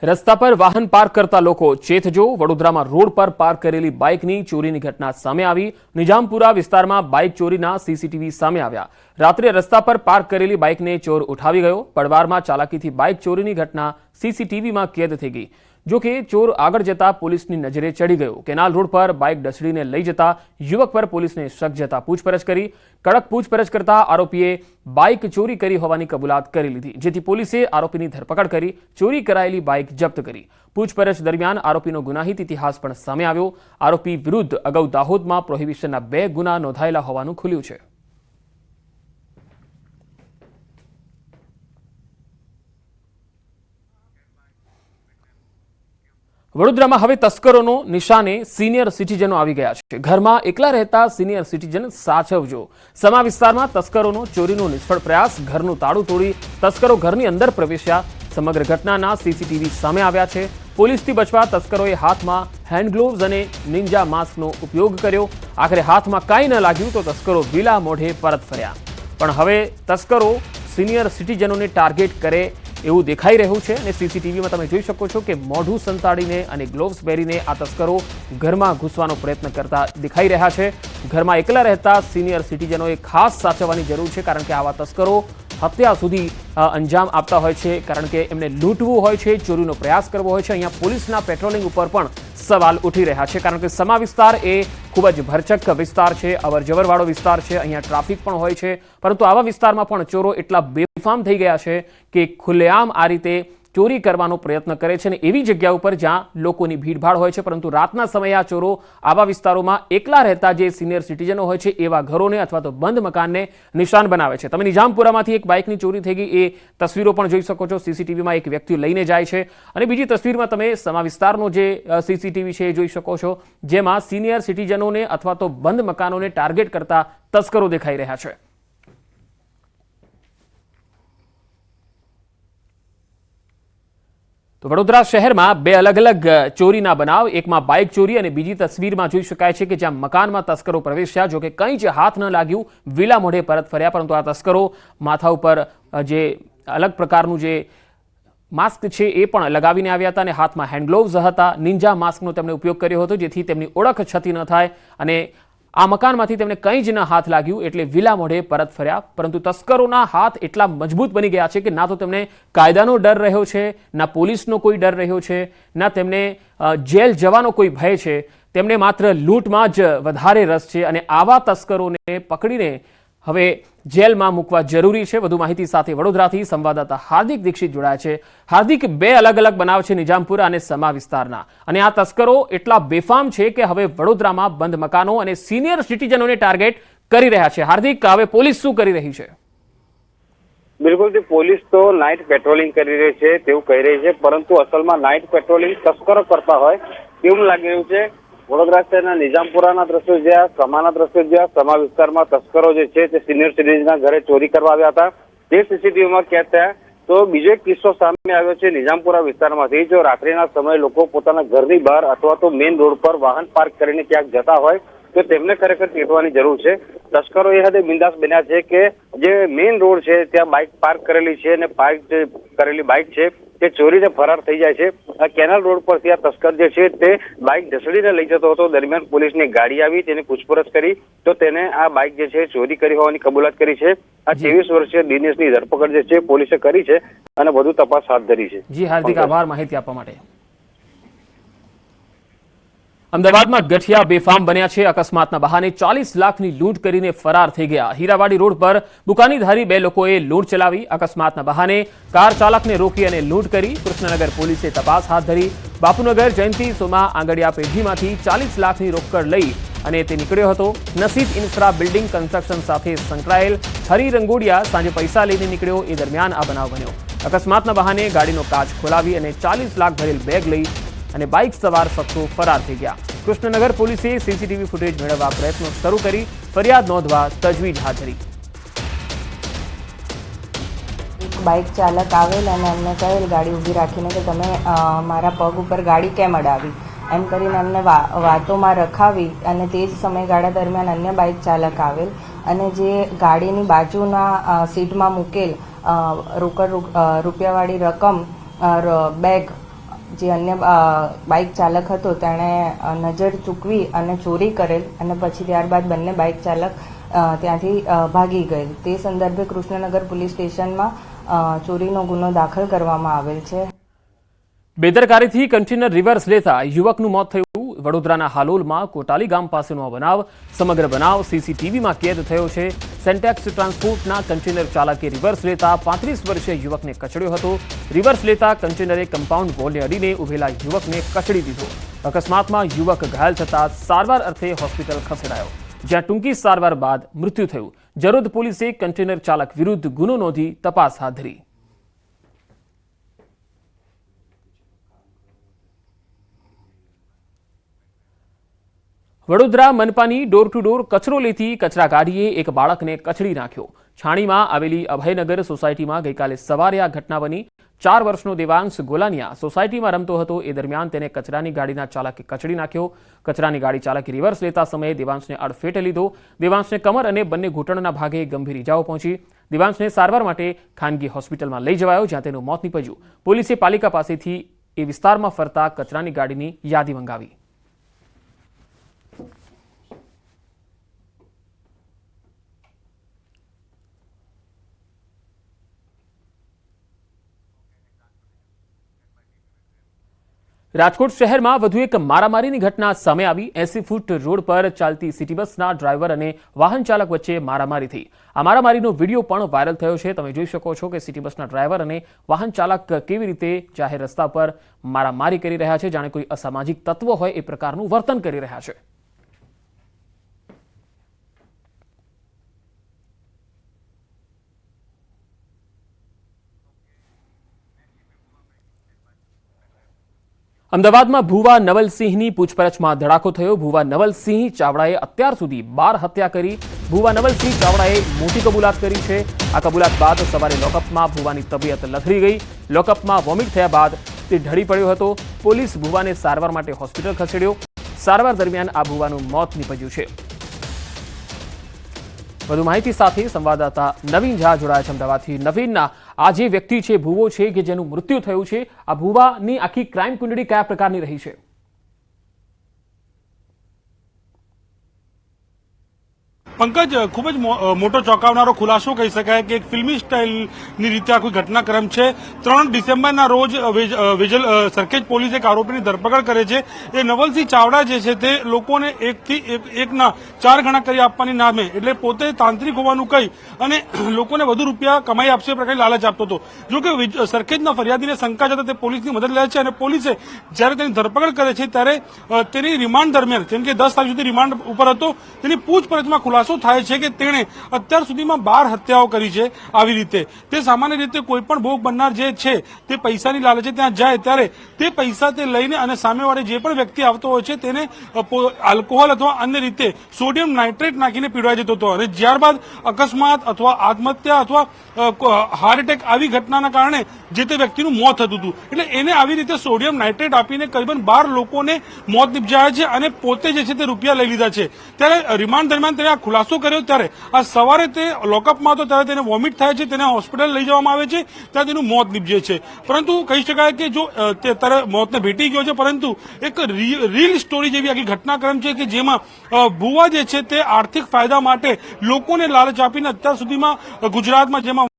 રસ્તા પર વાહન પાર્ક કરતા લોકો ચેતજો વડોદરામાં રોડ પર પાર્ક કરેલી બાઇકની ચોરીની ઘટના સામે આવી। નિજામપુરા વિસ્તારમાં બાઇક ચોરીના સીસીટીવી સામે આવ્યા। રાત્રે રસ્તા પર પાર્ક કરેલી બાઇકને ચોર ઉઠાવી ગયો। પડવારમાં ચાલાકીથી બાઇક ચોરીની ઘટના સીસીટીવીમાં કેદ થઈ ગઈ। જો કે ચોર આગળ જતા પોલીસની નજરે ચડી ગયો। કેનાલ રોડ પર બાઇક ઢસડીને લઈ જતા યુવક પર પોલીસને શક જતા પૂછપરછ કરી। કડક પૂછપરછ કરતા આરોપીએ બાઇક ચોરી કરી હોવાની કબૂલાત કરી લીધી, જેથી પોલીસે આરોપીની ધરપકડ કરી ચોરી કરાયેલી બાઇક જપ્ત કરી। પૂછપરછ દરમિયાન આરોપીનો ગુનાહિત ઇતિહાસ પણ સામે આવ્યો। આરોપી વિરુદ્ધ અગાઉ દાહોદમાં પ્રોહિબિશનના 2 ગુના નોંધાયેલા હોવાનું ખુલ્યું છે। વડોદરામાં હવે તસ્કરોનો નિશાને સિનિયર સિટીઝનો આવી ગયા છે। ઘરમાં એકલા રહેતા સિનિયર સિટીઝન સાચવજો। સમા વિસ્તારમાં તસ્કરોનો ચોરીનો નિષ્ફળ પ્રયાસ। ઘરનું તાળું તોડી તસ્કરો ઘરની અંદર પ્રવેશ્યા। સમગ્ર ઘટનાના સીસીટીવી સામે આવ્યા છે। પોલીસથી બચવા તસ્કરોએ હાથમાં હેન્ડ ગ્લોવ્સ અને નિંજા માસ્કનો ઉપયોગ કર્યો। આખરે હાથમાં કાંઈ ન લાગ્યું તો તસ્કરો વિલા મોઢે પરત ફર્યા। પણ હવે તસ્કરો સિનિયર સિટીઝનોને ટાર્ગેટ કરે એવું દેખાઈ રહ્યું છે અને સીસીટીવીમાં તમે જોઈ શકો છો કે મોઢું સંતાડીને અને ગ્લોવ્સ પહેરીને આ તસ્કરો ઘરમાં ઘૂસવાનો પ્રયત્ન કરતા દેખાઈ રહ્યા છે। ઘરમાં એકલા રહેતા સિનિયર સિટીઝનોએ ખાસ સાચવવાની જરૂર છે, કારણ કે આવા તસ્કરો હત્યા સુધી અંજામ આપતા હોય છે, કારણ કે એમને લૂંટવું હોય છે, ચોરીનો પ્રયાસ કરવો હોય છે। અહીંયા પોલીસના પેટ્રોલિંગ ઉપર પણ સવાલ ઉઠી રહ્યા છે, કારણ કે સમા વિસ્તાર એ ખૂબ જ ભરચક વિસ્તાર છે, અવરજવરવાળો વિસ્તાર છે, અહીંયા ટ્રાફિક પણ હોય છે। પરંતુ આવા વિસ્તારમાં પણ ચોરો એટલા બેફામ થઈ ગયા છે કે ખુલ્લેઆમ આ રીતે ચોરી કરવાનો પ્રયત્ન કરે છે અને એવી જગ્યા ઉપર જ્યાં લોકોની ભીડભાડ હોય છે। પરંતુ રાતના સમયે આ ચોરો આવા વિસ્તારોમાં એકલા રહેતા જે સિનિયર સિટીઝનો હોય છે એવા ઘરોને અથવા તો બંધ મકાનને નિશાન બનાવે છે। તમે નિજામપુરામાંથી એક બાઇકની ચોરી થઈ ગઈ એ તસવીરો પણ જોઈ શકો છો। સીસીટીવીમાં એક વ્યક્તિ લઈને જાય છે અને બીજી તસવીરમાં તમે સમા વિસ્તારનો જે સીસીટીવી છે એ જોઈ શકો છો, જેમાં સિનિયર સિટીઝનોને અથવા તો બંધ મકાનોને ટાર્ગેટ કરતા તસ્કરો દેખાઈ રહ્યા છે। તો વડોદરા શહેરમાં 2 અલગ અલગ ચોરીના બનાવ, એકમાં બાઇક ચોરી અને બીજી તસવીરમાં જોઈ શકાય છે કે જ્યાં મકાનમાં તસ્કરો પ્રવેશ્યા। જો કે કંઈ જ હાથ ન લાગ્યું, વિલા મોઢે પરત ફર્યા। પરંતુ આ તસ્કરો માથા ઉપર જે અલગ પ્રકારનું જે માસ્ક છે એ પણ લગાવીને આવ્યા હતા અને હાથમાં હેન્ડ ગ્લોવ્સ હતા। નિંજા માસ્કનો તેમણે ઉપયોગ કર્યો હતો જેથી તેમની ઓળખ છતી ન થાય અને આ મકાનમાંથી તેમને કંઈ જ ન હાથ લાગ્યું એટલે વિલા મોઢે પરત ફર્યા। પરંતુ તસ્કરોના હાથ એટલા મજબૂત બની ગયા છે કે ના તો તેમને કાયદાનો ડર રહ્યો છે, ના પોલીસનો કોઈ ડર રહ્યો છે, ના તેમને જેલ જવાનો કોઈ ભય છે। તેમને માત્ર લૂંટમાં જ વધારે રસ છે અને આવા તસ્કરોને પકડીને હવે જેલમાં મૂકવા જરૂરી છે। વધુ માહિતી સાથે વડોદરાથી સંવાદદાતા હાર્દિક દીક્ષિત જોડાયા છે। હાર્દિક, 2 અલગ અલગ બનાવ છે નિજામપુરા અને સમા વિસ્તારના અને આ તસ્કરો એટલા બેફામ છે કે હવે વડોદરામાં બંધ મકાનો અને સિનિયર સિટીઝનોને ટાર્ગેટ કરી રહ્યા છે। હાર્દિક, હવે પોલીસ શું કરી રહી છે? બિલકુલ, પોલીસ તો નાઇટ પેટ્રોલિંગ કરી રહી છે તેવું કહી રહી છે, પરંતુ અસલમાં નાઇટ પેટ્રોલિંગ તસ્કરો કરતા હોય તેવું લાગી રહ્યું છે। વડોદરા શહેરના નિજામપુરાના દ્રશ્યો જ્યાં સમાના દ્રશ્યો જ્યાં સમા વિસ્તારમાં તસ્કરો જે છે તે સિનિયર સિટીઝનના ઘરે ચોરી કરવા આવ્યા હતા તે સીસીટીવીમાં કેદ થયા। તો બીજો એક કિસ્સો સામે આવ્યો છે નિજામપુરા વિસ્તારમાંથી। જો રાત્રિના સમયે લોકો પોતાના ઘરની બહાર અથવા તો મેઇન રોડ પર વાહન પાર્ક કરીને ક્યાંક જતા હોય તો તેમને ખરેખર ચેતવાની જરૂર છે। તસ્કરો એ હદે બિંદાસ બન્યા છે કે જે મેઇન રોડ છે ત્યાં બાઇક પાર્ક કરેલી છે અને પાર્ક કરેલી બાઇક છે તે ચોરીને ફરાર થઈ જાય છે। આ કેનાલ રોડ પરથી આ તસ્કર જે છે તે બાઇક ઢસડીને લઈ જતો હતો। દરમિયાન પોલીસની ગાડી આવી, તેની પૂછપરછ કરી તો તેને આ બાઇક જે છે ચોરી કરી હોવાની કબૂલાત કરી છે। આ 23 વર્ષીય દિનેશની ધરપકડ જે છે પોલીસે કરી છે અને વધુ તપાસ હાથ ધરી છે। જી હાર્દિક, આભાર માહિતી આપવા માટે। અમદાવાદમાં ગઠિયા બેફામ બન્યા છે। અકસ્માતના બહાને 40 લાખની લૂંટ કરીને ફરાર થઈ ગયા। હીરાવાડી રોડ પર બુકાનીધારી 2 લોકોએ લૂંટ ચલાવી। અકસ્માતના બહાને કાર ચાલકને રોકી અને લૂંટ કરી। કૃષ્ણનગર પોલીસે તપાસ હાથ ધરી। બાપુનગર જયંતિ સોમા આંગડિયા પેઢીમાંથી 40 લાખની રોકડ લઈ અને તે નીકળ્યો હતો। નસીબ ઇન્ફ્રા બિલ્ડિંગ કન્સ્ટ્રક્શન સાથે સંકળાયેલ હરી રંગોડિયા સાંજે પૈસા લઈને નીકળ્યો એ દરમિયાન આ બનાવ બન્યો। અકસ્માતના બહાને ગાડીનો કાચ ખોલાવી અને 40 લાખ ભરેલ બેગ લઈ અને બાઇક સવાર શખ્સો ફરાર થઈ ગયા। કૃષ્ણનગર પોલીસે સીસીટીવી ફૂટેજ મેળવવા પ્રયત્નો શરૂ કરી ફરિયાદ નોંધવા તજવીજ હાથ ધરી। બાઇક ચાલક આવેલ અને એમને કહેલ ગાડી ઊભી રાખીને કે તમે મારા પગ ઉપર ગાડી કેમ અડાવી એમ કરીને એમને વાતોમાં રખાવી અને તે જ સમયગાળા દરમિયાન અન્ય બાઇક ચાલક આવેલ અને જે ગાડીની બાજુના સીટમાં મૂકેલ રોકડ રૂપિયાવાળી રકમ બેગ જે અન્ય બાઇક ચાલક હતો તેણે નજર ચૂકવી અને ચોરી કરેલ અને પછી ત્યારબાદ બંને બાઇક ચાલક ત્યાંથી ભાગી ગયેલ. તે સંદર્ભે કૃષ્ણનગર પોલીસ સ્ટેશનમાં ચોરીનો ગુનો દાખલ કરવામાં આવેલ છે. બેદરકારીથી કન્ટેનર રિવર્સ લેતા યુવકનું મોત થયું. વડોદરાના હાલોલમાં કોટાલી ગામ પાસેનો આ બનાવ. સમગ્ર બનાવ સીસીટીવીમાં કેદ થયો છે. સેન્ટેક્સ ટ્રાન્સપોર્ટના કન્ટેનર ચાલકે રિવર્સ લેતા 35 વર્ષીય યુવકને કચડ્યો હતો. રિવર્સ લેતા કન્ટેનરે કમ્પાઉન્ડ વોલને અડીને ઉભેલા યુવકને કચડી દીધો. અકસ્માતમાં યુવક ઘાયલ થતા સારવાર અર્થે હોસ્પિટલ ખસેડાયો, જ્યાં ટૂંકી સારવાર બાદ મૃત્યુ થયું. જરોદ પોલીસે કન્ટેનર ચાલક વિરુદ્ધ ગુનો નોંધી તપાસ હાથ ધરી. વડોદરા મનપાની ડોર ટુ ડોર કચરો લેતી કચરા ગાડીએ એક બાળકને કચડી નાખ્યો. છાણીમાં આવેલી અભયનગર સોસાયટીમાં ગઈકાલે સવારે આ ઘટના બની. 4 વર્ષનો દેવાંશ ગોલાનિયા સોસાયટીમાં રમતો હતો. એ દરમિયાન તેને કચરાની ગાડીના ચાલકે કચડી નાખ્યો. કચરાની ગાડી ચાલકે રિવર્સ લેતા સમયે દેવાંશને અડફેટે લીધો. દેવાંશને કમર અને બંને ઘૂંટણના ભાગે ગંભીર ઇજાઓ પહોંચી. દેવાંશને સારવાર માટે ખાનગી હોસ્પિટલમાં લઈ જવાયો, જ્યાં તેનું મોત નીપજ્યું. પોલીસે પાલિકા પાસેથી એ વિસ્તારમાં ફરતા કચરાની ગાડીની યાદી મંગાવી. રાજકોટ શહેરમાં વધુ એક મારામારીની ઘટના સામે આવી. 80 ફૂટ રોડ પર ચાલતી સિટી બસના ડ્રાઈવર અને વાહન ચાલક વચ્ચે મારામારી થઈ. આ મારામારીનો વિડીયો પણ વાયરલ થયો છે. તમે જોઈ શકો છો કે સિટી બસના ડ્રાઈવર અને વાહન ચાલક કેવી રીતે જાહેર રસ્તા પર મારામારી કરી રહ્યા છે, જાણે કોઈ અસામાજિક તત્વ હોય એ પ્રકારનું વર્તન કરી રહ્યા છે. અમદાવાદમાં ભુવા નવલસિંહની પૂછપરછમાં ધડાકો થયો. ભુવા નવલસિંહ ચાવડાએ અત્યાર સુધી 12 હત્યા કરી. ભુવા નવલસિંહ ચાવડાએ મોટી કબૂલાત કરી છે. આ કબૂલાત બાદ સવારે લોકઅપમાં ભુવાની તબિયત લથડી ગઈ. લોકઅપમાં વોમિટ થયા બાદ તે ઢળી પડ્યો હતો. પોલીસ ભુવાને સારવાર માટે હોસ્પિટલ ખસેડ્યો. સારવાર દરમિયાન આ ભુવાનું મોત નીપજ્યું છે. વધુ માહિતી સાથે સંવાદદાતા નવીન ઝા જોડાયા છે અમદાવાદથી. નવીનના આ જે વ્યક્તિ છે, ભુવો છે કે જેનું મૃત્યુ થયું છે, આ ભુવાની આખી ક્રાઇમ કુંડળી કયા પ્રકારની રહી છે? પંકજ, ખૂબ જ મોટો ચોંકાવનારો ખુલાસો કહી શકાય કે એક ફિલ્મી સ્ટાઇલની રીતે આ કોઈ ઘટનાક્રમ છે. 3 ડિસેમ્બરના રોજ વેજલ સરખેજ પોલીસ એક આરોપીની ધરપકડ કરે છે. એ નવલસિંહ ચાવડા જે છે તે લોકોને એકના 4 ગણા કરી આપવાની નામે, એટલે પોતે તાંત્રિક હોવાનું કહી અને લોકોને વધુ રૂપિયા કમાઈ આપશે એ પ્રકારની લાલચ આપતો હતો. જો કે સરખેજના ફરિયાદીને શંકા જતા તે પોલીસની મદદ લે છે અને પોલીસે જ્યારે તેની ધરપકડ કરે છે ત્યારે તેની રિમાન્ડ દરમિયાન, જેમ કે 10 તારીખ સુધી રિમાન્ડ ઉપર હતો, તેની પૂછપરછમાં ખુલાસો થાય છે કે તેણે અત્યાર સુધીમાં 12 હત્યાઓ કરી છે. આવી રીતે તે સામાન્ય રીતે કોઈ પણ ભોગ બનનાર જે છે તે પૈસાની લાલચે ત્યાં જાય ત્યારે તે પૈસા તે લઈને અને સામેવાળે જે પણ વ્યક્તિ આવતો હોય છે તેને આલ્કોહોલ અથવા અન્ય રીતે સોડિયમ નાઇટ્રેટ નાખીને પીવડાવી દેતો હતો. અને ત્યારબાદ અકસ્માત અથવા આત્મહત્યા અથવા હાર્ટ એટેક આવી ઘટનાના કારણે જે તે વ્યક્તિનું મોત થતું હતું. એટલે એને આવી રીતે સોડિયમ નાઇટ્રેટ આપીને કરીબન 12 લોકોને મોત નિપજાયા છે અને પોતે જે છે તે રૂપિયા લઈ લીધા છે. ત્યારે રિમાન્ડ દરમિયાન તેને આ ખુલાસો કર્યો. ત્યારે આ સવારે તે લોકઅપમાં હતો ત્યારે તેને વોમિટ થાય છે, તેને હોસ્પિટલ લઈ જવામાં આવે છે, ત્યાં તેનું મોત નીપજે છે. પરંતુ કહી શકાય કે જો તે ત્યારે મોતને ભેટી ગયો છે, પરંતુ એક રીલ સ્ટોરી જેવી આખી ઘટનાક્રમ છે કે જેમાં ભુવા જે છે તે આર્થિક ફાયદા માટે લોકોને લાલચ આપીને અત્યાર સુધીમાં ગુજરાતમાં જેમાં